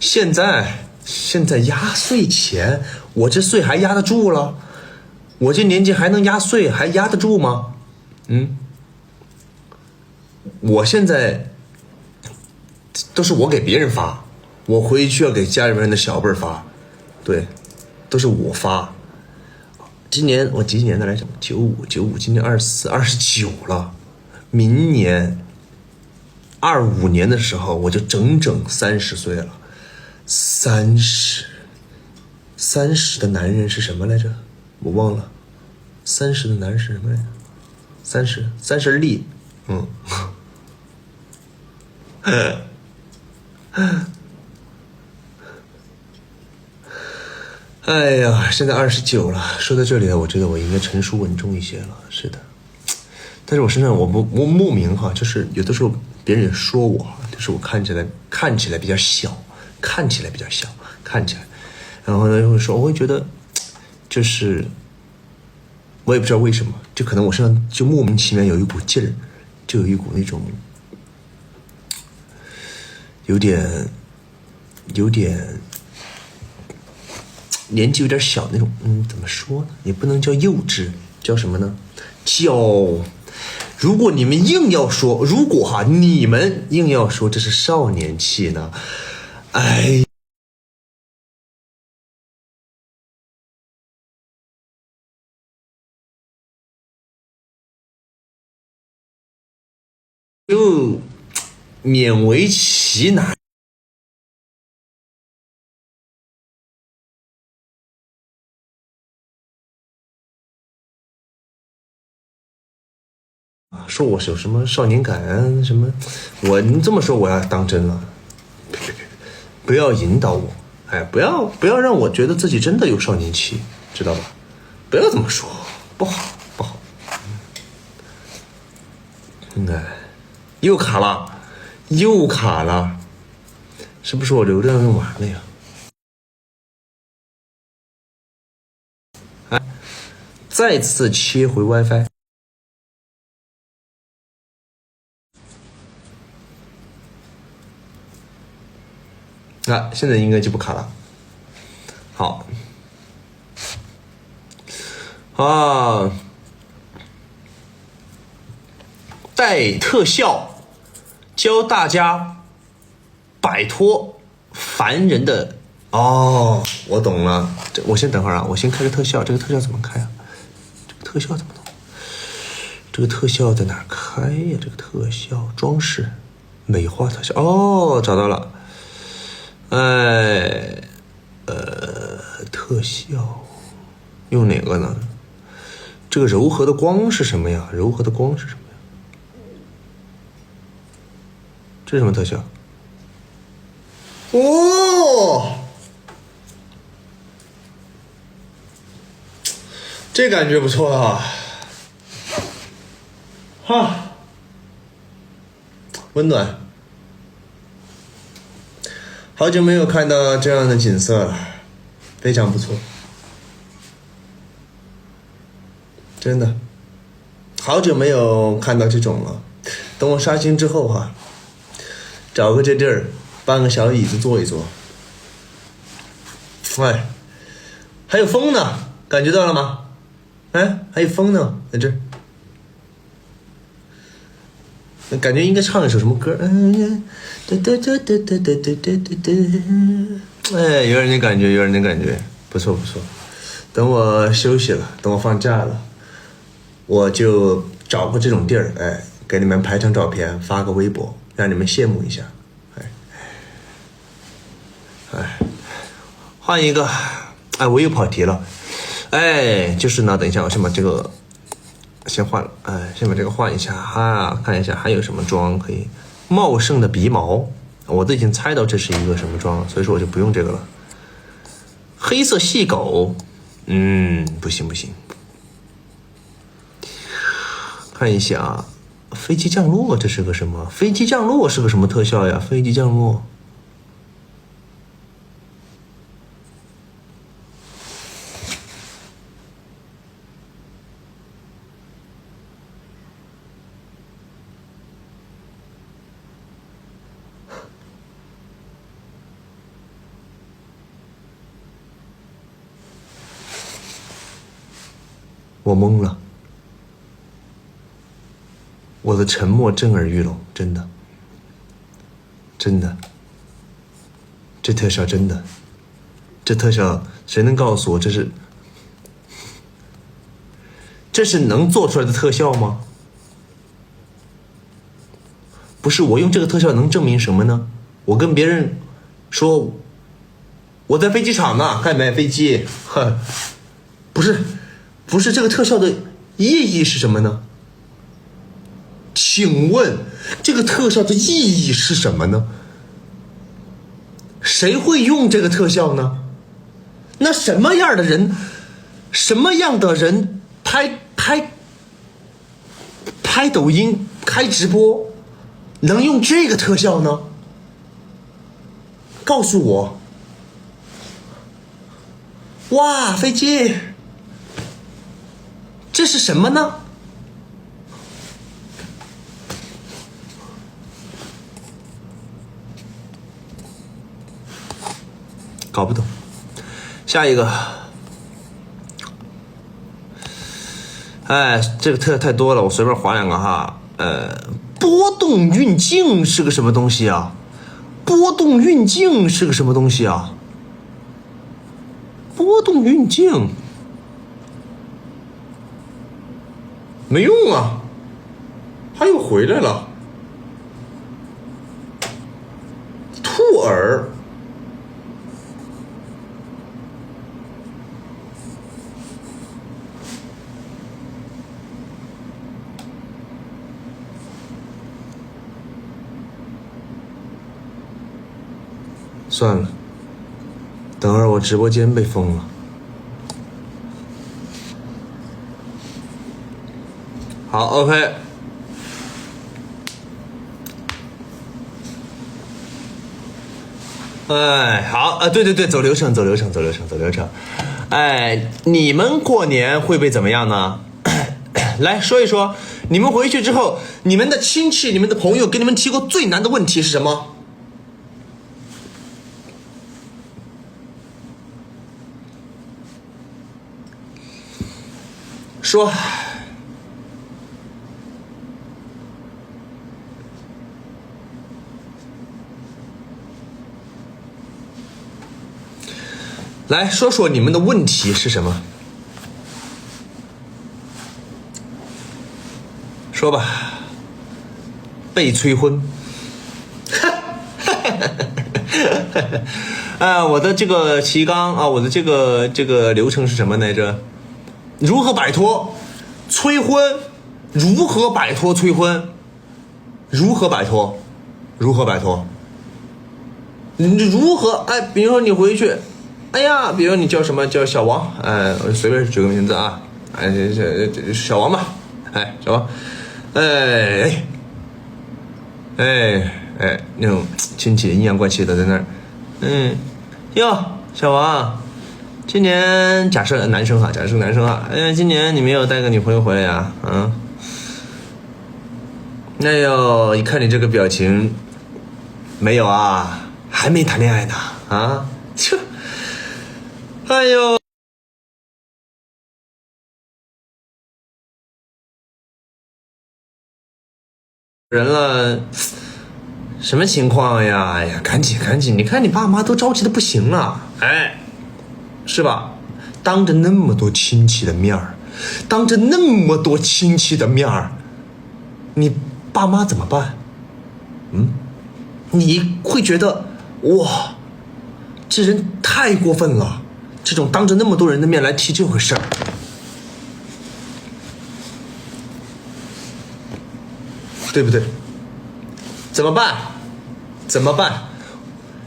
现在压岁钱，我这岁还压得住了？我这年纪还能压岁，还压得住吗？我现在都是我给别人发，我回去要给家里面的小辈发，对，都是我发。今年我几年的来着？95，今年24、29了，明年25年的时候我就整整30岁了。30的男人是什么来着？我忘了。30的男人是什么来着？30力。哎呀，现在29了。说到这里，我觉得我应该成熟稳重一些了。是的，但是我身上我莫名哈，就是有的时候别人也说我，就是我看起来比较小，然后呢就会说，我会觉得就是我也不知道为什么，就可能我身上就莫名其妙有一股劲儿，就有一股那种有点年纪有点小那种，怎么说呢？也不能叫幼稚，叫什么呢？如果你们硬要说，你们硬要说这是少年气呢，就勉为其难。说我有什么少年感啊什么，你这么说我要当真了，不要引导我，不要让我觉得自己真的有少年气，知道吧？不要这么说，不好。又卡了，是不是我流量用完了呀？再次切回 WiFi。啊，现在应该就不卡了。好，啊，带特效教大家摆脱烦人的。哦，我懂了。我先等会儿啊，我先开个特效。这个特效怎么开啊？这个特效怎么弄？这个特效在哪开呀？这个特效装饰美化特效。哦，找到了。特效用哪个呢？这个柔和的光是什么呀？柔和的光是什么呀？这是什么特效？哦，这感觉不错啊！哈，温暖。好久没有看到这样的景色了，非常不错，真的，好久没有看到这种了。等我刷新之后哈，找个这地儿，搬个小椅子坐一坐。哎，还有风呢，感觉到了吗？哎，还有风呢，在这儿。感觉应该唱一首什么歌？哎，有点那感觉，有点那感觉，不错不错。等我休息了，等我放假了，我就找个这种地儿，哎，给你们拍张照片，发个微博，让你们羡慕一下。哎，换一个，哎，我又跑题了。哎，就是呢，等一下，我先把这个。先换，先把这个换一下哈，看一下还有什么妆可以。茂盛的鼻毛，我都已经猜到这是一个什么妆了，所以说我就不用这个了。黑色细狗，不行不行。看一下啊，飞机降落，这是个什么？飞机降落是个什么特效呀？飞机降落。我懵了，我的沉默震耳欲聋，真的，真的，这特效真的，这特效谁能告诉我这是能做出来的特效吗？不是，我用这个特效能证明什么呢？我跟别人说我在飞机场呢，看没飞机，不是这个特效的意义是什么呢？请问这个特效的意义是什么呢？谁会用这个特效呢？那什么样的人拍抖音开直播能用这个特效呢？告诉我。哇，飞机，这是什么呢？搞不懂。下一个，哎，这个特太多了，我随便划两个哈。波动运镜是个什么东西啊？波动运镜是个什么东西啊？波动运镜没用啊，他又回来了。兔耳。算了，等会儿我直播间被封了。好 ，OK。哎，好啊，对，走流程。哎，你们过年会不会怎么样呢？来说一说，你们回去之后，你们的亲戚、你们的朋友给你们提过最难的问题是什么？说。来说说你们的问题是什么？说吧。被催婚。我的这个提纲啊，我的这个流程是什么来着？如何摆脱催婚？如何摆脱催婚？如何摆脱？如何摆脱？你如何？哎，比如说你回去。哎呀，比如你叫什么？叫小王，我随便举个名字啊，小王吧，小王，那种亲戚阴阳怪气的在那儿，哟，小王，今年假设男生哈，今年你没有带个女朋友回来呀？哎呦，一看你这个表情，没有啊，还没谈恋爱呢啊，哎呦，人了，什么情况呀？哎呀，赶紧！你看你爸妈都着急的不行了，是吧？当着那么多亲戚的面儿，你爸妈怎么办？你会觉得哇，这人太过分了。这种当着那么多人的面来提这回事儿，对不对？怎么办？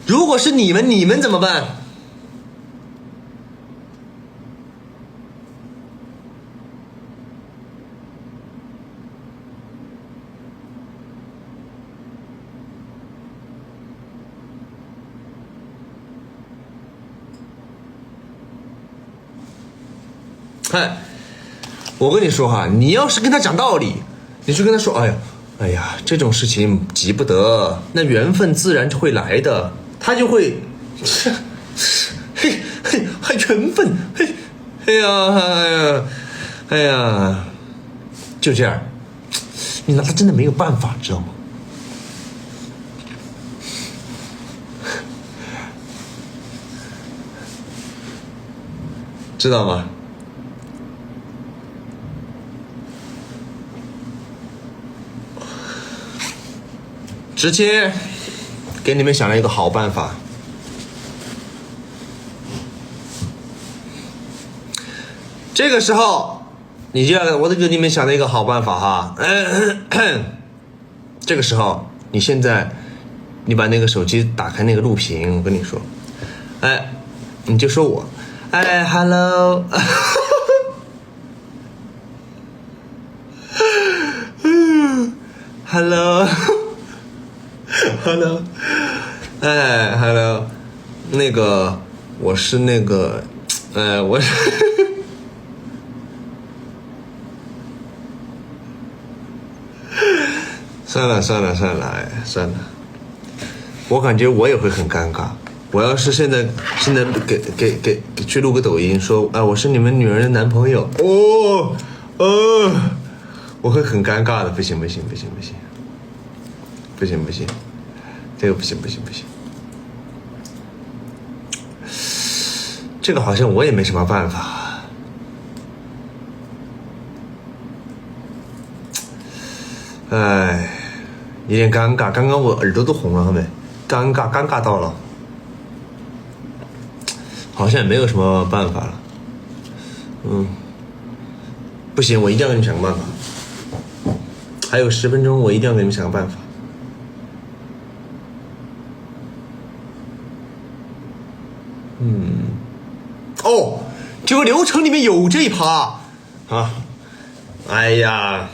如果是你们怎么办？我跟你说哈，你要是跟他讲道理，你就跟他说，哎呀，这种事情急不得，那缘分自然就会来的，他就会，还缘分，哎呀，就这样，你拿他真的没有办法，知道吗？知道吗？直接给你们想了一个好办法，这个时候你就要，我给你们想了一个好办法哈。这个时候你现在你把那个手机打开那个录屏，我跟你说，你就说我，hello hello hello， hello， 那个我是那个，我是算了，我感觉我也会很尴尬。我要是现在给去录个抖音说，我是你们女儿的男朋友，我会很尴尬的，不行，这个不行，这个好像我也没什么办法，有点尴尬，刚刚我耳朵都红了，后面尴尬到了，好像也没有什么办法了，不行，我一定要给你们想个办法，还有10分钟，我一定要给你们想个办法。这个流程里面有这一趴啊！哎呀，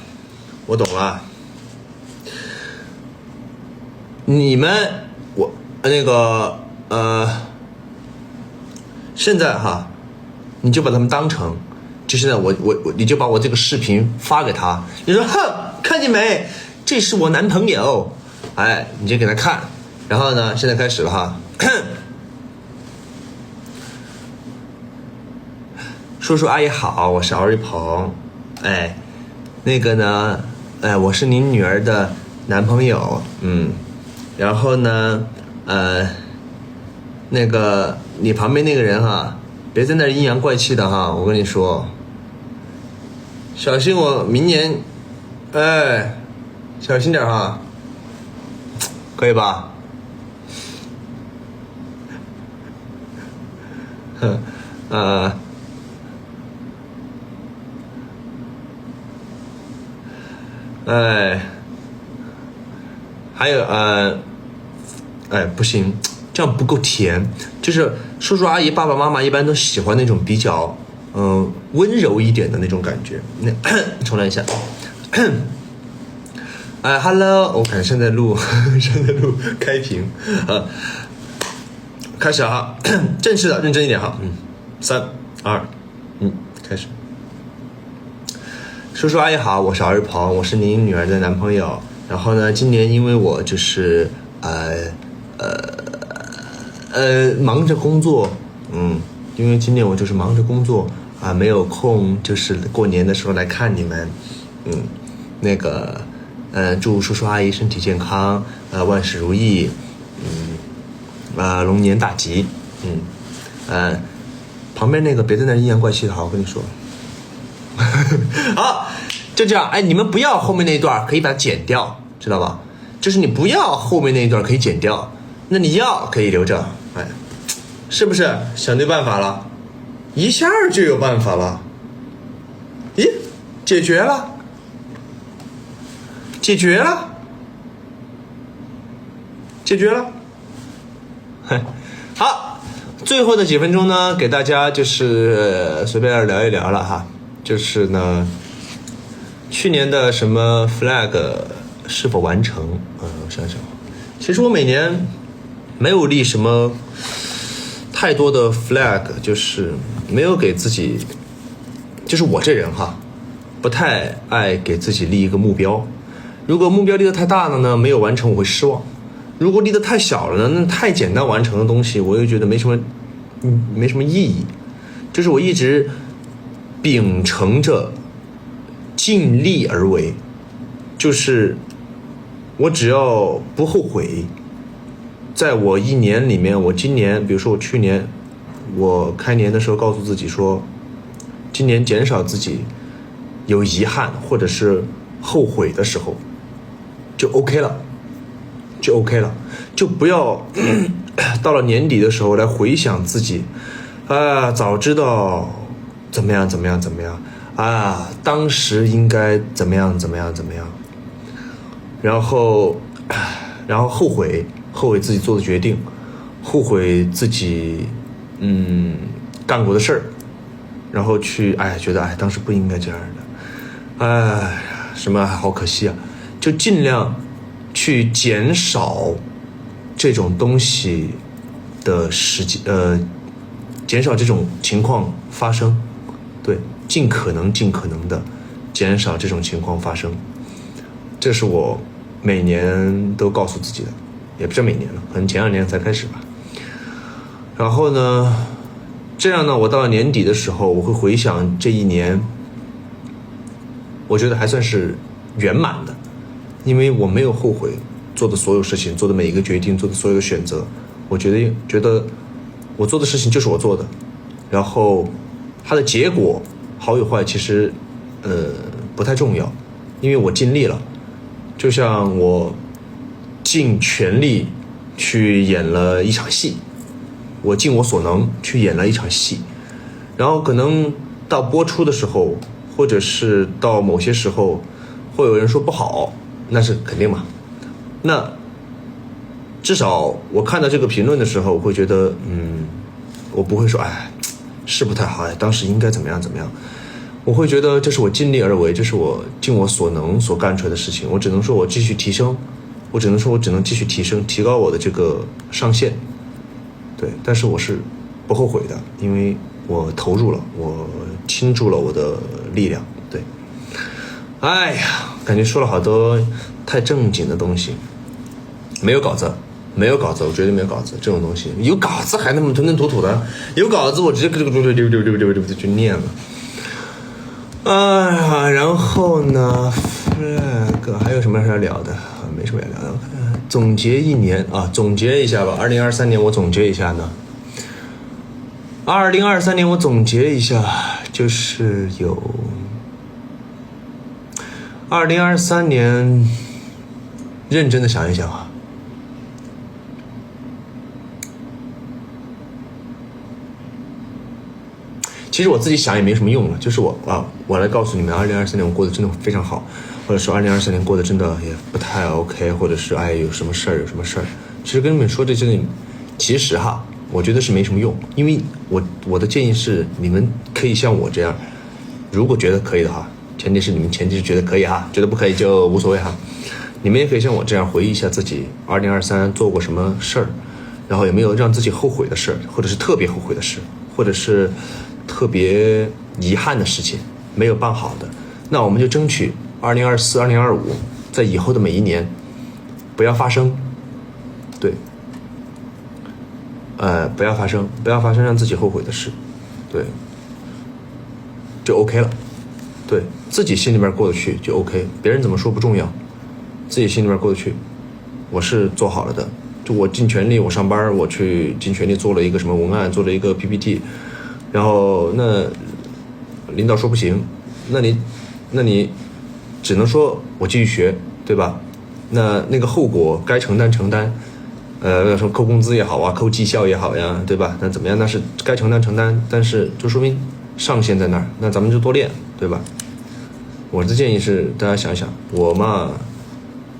我懂了。你们，现在哈，你就把他们当成，就是呢，你就把我这个视频发给他，你说哼，看见没？这是我男朋友，哎，你就给他看，然后呢，现在开始了哈。叔叔阿姨好，我是敖瑞鹏，哎，那个呢，哎，我是您女儿的男朋友，然后呢，那个你旁边那个人哈，别在那儿阴阳怪气的哈，我跟你说，小心我明年，哎，小心点哈，可以吧？哎，还有哎，不行，这样不够甜。就是叔叔阿姨、爸爸妈妈一般都喜欢那种比较温柔一点的那种感觉。那重来一下。哎，Hello， 我看现在录开屏，开始哈，正式的，认真一点哈，3、2、1，开始。叔叔阿姨好，我是敖瑞鹏，我是您女儿的男朋友。然后呢，今年因为我就是忙着工作，因为今年我就是忙着工作啊，没有空，就是过年的时候来看你们，那个祝叔叔阿姨身体健康，万事如意，龙年大吉，旁边那个别在那阴阳怪气的，好，我跟你说。好，就这样。哎，你们不要后面那一段，可以把它剪掉，知道吧？就是你不要后面那一段可以剪掉，那你要可以留着。哎，是不是想对办法了？一下就有办法了。咦，解决了，解决了，解决了。好，最后的几分钟呢，给大家就是随便聊一聊了哈。就是呢，去年的什么 flag 是否完成？我想想，其实我每年没有立什么太多的 flag， 就是没有给自己，就是我这人哈，不太爱给自己立一个目标。如果目标立得太大了呢，没有完成我会失望；如果立得太小了呢，那太简单完成的东西，我又觉得没什么意义。就是我一直秉承着尽力而为，就是我只要不后悔，在我一年里面，我今年比如说我去年我开年的时候告诉自己说，今年减少自己有遗憾或者是后悔的时候就 OK 了，就不要到了年底的时候来回想自己早知道怎么样啊，当时应该怎么样，然后后悔自己做的决定，后悔自己干过的事儿，然后去觉得当时不应该这样的，什么好可惜啊，就尽量去减少这种东西的时间，减少这种情况发生，对，尽可能的减少这种情况发生，这是我每年都告诉自己的，也不是每年了，可能前2年才开始吧。然后呢，这样呢，我到了年底的时候，我会回想这一年，我觉得还算是圆满的，因为我没有后悔做的所有事情，做的每一个决定，做的所有选择，我觉得我做的事情就是我做的，然后它的结果好与坏其实不太重要，因为我尽力了，就像我尽全力去演了一场戏，我尽我所能去演了一场戏，然后可能到播出的时候，或者是到某些时候会有人说不好，那是肯定嘛，那至少我看到这个评论的时候，我会觉得我不会说是不太好，当时应该怎么样，我会觉得这是我尽力而为，这是我尽我所能所干出来的事情，我只能说我继续提升，我只能继续提升，提高我的这个上限，对，但是我是不后悔的，因为我投入了，我倾注了我的力量。对，哎呀，感觉说了好多太正经的东西，没有稿子，我绝对没有稿子。这种东西有稿子还那么吞吞吐吐的，有稿子我直接就念了。哎呀，然后呢 ，flag 还有什么要聊的？没什么要聊的。总结一年啊，总结一下吧。2023年我总结一下呢。2023年我总结一下，就是有2023年，认真的想一想啊。其实我自己想也没什么用了，就是我来告诉你们，2023年我过得真的非常好，或者说2023年过得真的也不太 OK， 或者是有什么事儿。其实跟你们说这些，其实哈，我觉得是没什么用，因为我的建议是，你们可以像我这样，如果觉得可以的哈，前提是觉得可以哈，觉得不可以就无所谓哈。你们也可以像我这样回忆一下自己2023做过什么事儿，然后有没有让自己后悔的事儿，或者是特别后悔的事，或者是特别遗憾的事情没有办好的，那我们就争取2024、2025在以后的每一年不要发生，对，不要发生让自己后悔的事，对，就 OK 了，对自己心里面过得去就 OK， 别人怎么说不重要，自己心里面过得去，我是做好了的，就我尽全力，我上班我去尽全力做了一个什么文案，做了一个 PPT。然后那领导说不行，那你只能说我继续学，对吧？那个后果该承担，说扣工资也好啊，扣绩效也好呀，对吧？那怎么样？那是该承担，但是就说明上限在那儿，那咱们就多练，对吧？我的建议是大家想想，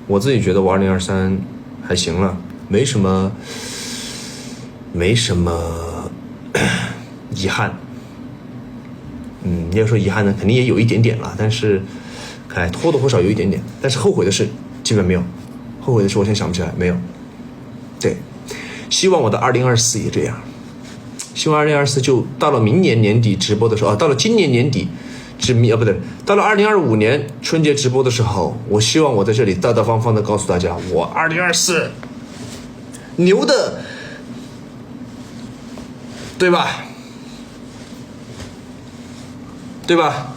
我自己觉得我2023还行了，没什么遗憾，你要说遗憾呢，肯定也有一点点了，但是，或多或少有一点点，但是后悔的事基本没有，后悔的事我现在想不起来，没有。对，希望我的2024也这样，希望2024就到了明年年底直播的时候，到了今年年底，到了2025年春节直播的时候，我希望我在这里大大方方的告诉大家，我2024牛的，对吧？对吧？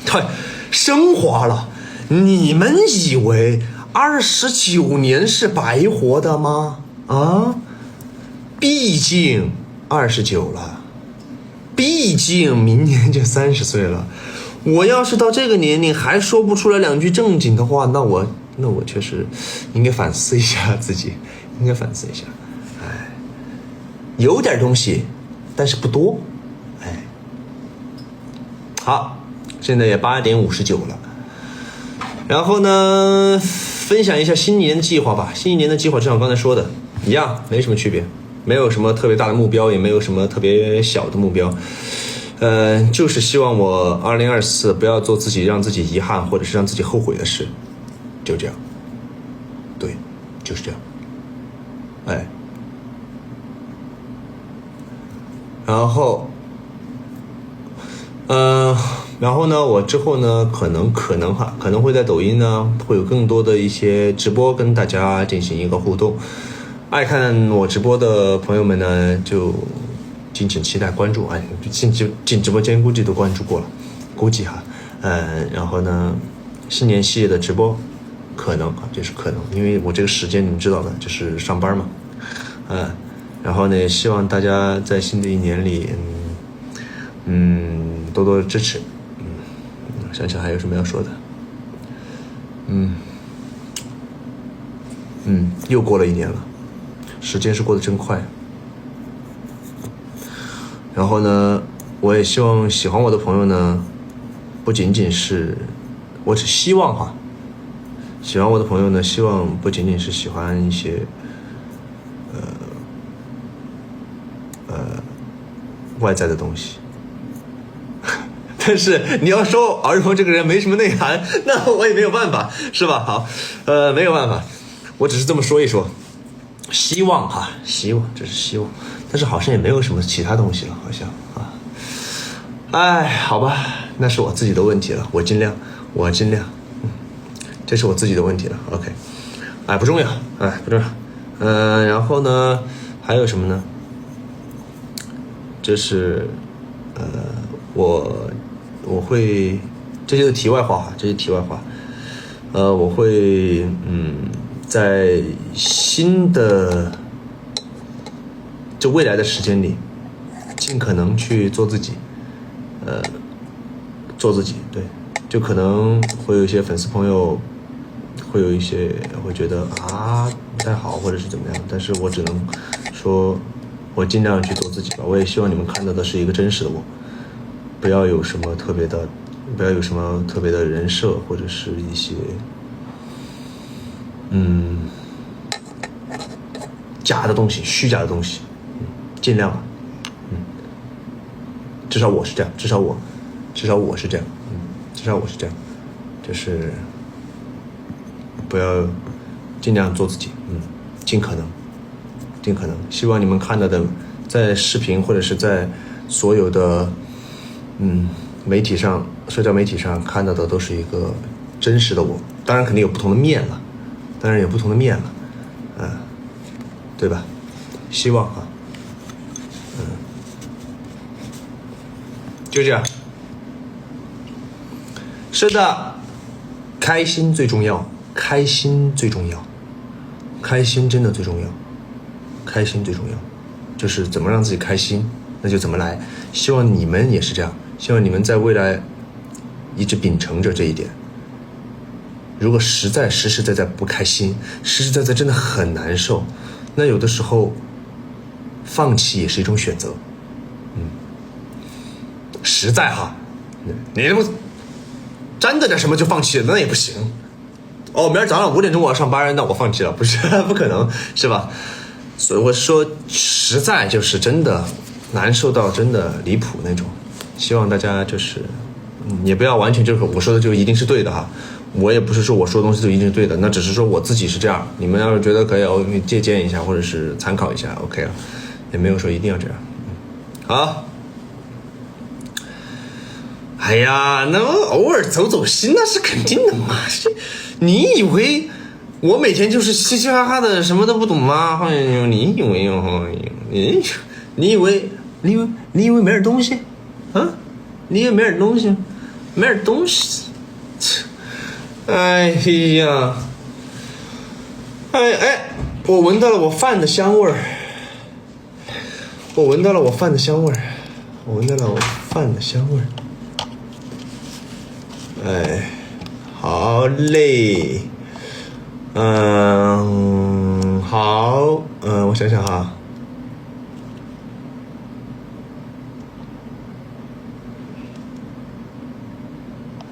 太升华了，你们以为29年是白活的吗？啊，毕竟29了，毕竟明年就30岁了。我要是到这个年龄还说不出来两句正经的话，那我确实应该反思一下自己，应该反思一下。有点东西，但是不多。好，现在也8点59了。然后呢，分享一下新年计划吧。新一年的计划就像我刚才说的一样，没什么区别，没有什么特别大的目标，也没有什么特别小的目标。就是希望我2024不要做让自己遗憾或者是让自己后悔的事，就这样。对，就是这样。然后呢，我之后呢，可能会在抖音呢，会有更多的一些直播跟大家进行一个互动。爱看我直播的朋友们呢，就敬请期待关注。进直播间估计都关注过了，估计哈。然后呢，新年系列的直播可能因为我这个时间你们知道的，就是上班嘛。然后呢，希望大家在新的一年里，多多支持。想想还有什么要说的？又过了一年了，时间是过得真快。然后呢，我也希望喜欢我的朋友呢，不仅仅是，我只希望喜欢我的朋友呢，希望不仅仅是喜欢一些外在的东西。但是你要说儿童这个人没什么内涵，那我也没有办法，是吧？好，没有办法，我只是这么说一说，希望，这是希望。但是好像也没有什么其他东西了，好像啊。哎，好吧，那是我自己的问题了，我尽量，这是我自己的问题了。OK， 哎，不重要，不重要。然后呢，还有什么呢？这是我会，这就是题外话哈，这是题外话。我会在新的就未来的时间里，尽可能去做自己。做自己，对，就可能会有一些粉丝朋友，会有一些会觉得不太好，或者是怎么样，但是我只能说，我尽量去做自己吧。我也希望你们看到的是一个真实的我，不要有什么特别的人设，或者是一些假的东西、虚假的东西，尽量吧。至少我是这样，至少我是这样，至少我是这样，就是不要尽量做自己，尽可能，希望你们看到的，在视频或者是在所有的媒体上、社交媒体上看到的都是一个真实的我，当然肯定有不同的面了，对吧？希望啊。就这样，是的，开心最重要，开心真的最重要，就是怎么让自己开心，那就怎么来。希望你们也是这样，希望你们在未来一直秉承着这一点。如果实在不开心，实在真的很难受，那有的时候放弃也是一种选择。实在哈，你他妈沾着点什么就放弃了，那也不行。明儿早上5点钟我要上班，那我放弃了，不是不可能，是吧？所以我说实在就是真的难受到真的离谱那种。希望大家就是也不要完全就是我说的就一定是对的哈，我也不是说我说的东西就一定是对的，那只是说我自己是这样，你们要是觉得可以，我借鉴一下或者是参考一下 OK 了，也没有说一定要这样。好。哎呀，那偶尔走心那是肯定的嘛。你以为我每天就是嘻嘻哈哈的什么都不懂吗？你以为没点东西啊？你以为没点东西？哎呀，我闻到了我饭的香味儿，哎，好嘞，好，我想想哈，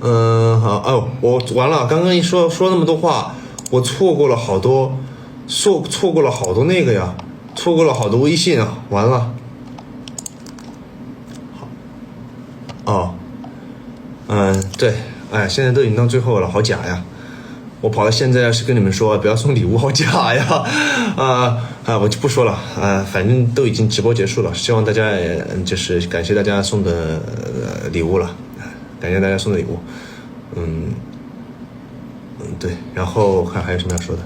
好，我完了，刚刚一说那么多话，我错过了好多那个呀，错过了好多微信啊，完了，好，对。现在都已经到最后了，好假呀！我跑到现在是跟你们说不要送礼物，好假呀！我就不说了，反正都已经直播结束了，希望大家就是感谢大家送的礼物了，感谢大家送的礼物，对，然后看还有什么要说的，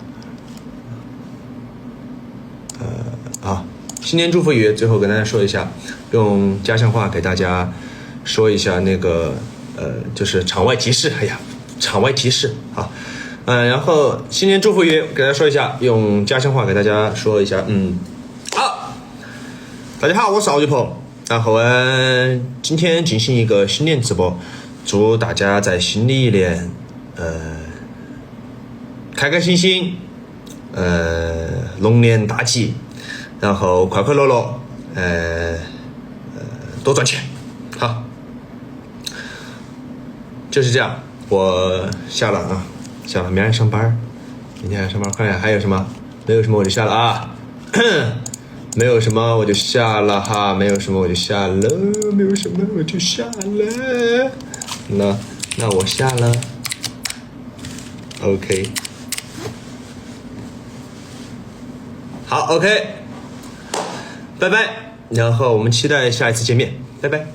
好，新年祝福语，最后跟大家说一下，用家乡话给大家说一下那个。就是场外提示，好，然后新年祝福语给大家说一下，用家乡话给大家说一下，好，大家好，我是敖玉鹏，然后今天进行一个新年直播，祝大家在新的一年，开开心心，龙年大吉，然后快快乐乐，多赚钱，好。就是这样，我下了，明天上班，看看还有什么，没有什么我就下了啊，没有什么我就下了哈，没有什么我就下了，那我下了 ，OK， 好 OK，拜拜。然后我们期待下一次见面，拜拜。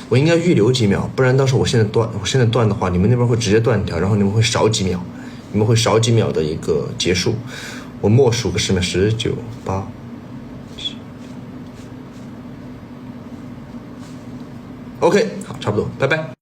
我应该预留几秒，不然到时候我现在断的话，你们那边会直接断掉，然后你们会少几秒，的一个结束。我默数个10秒，19、8、7。OK， 好，差不多，拜拜。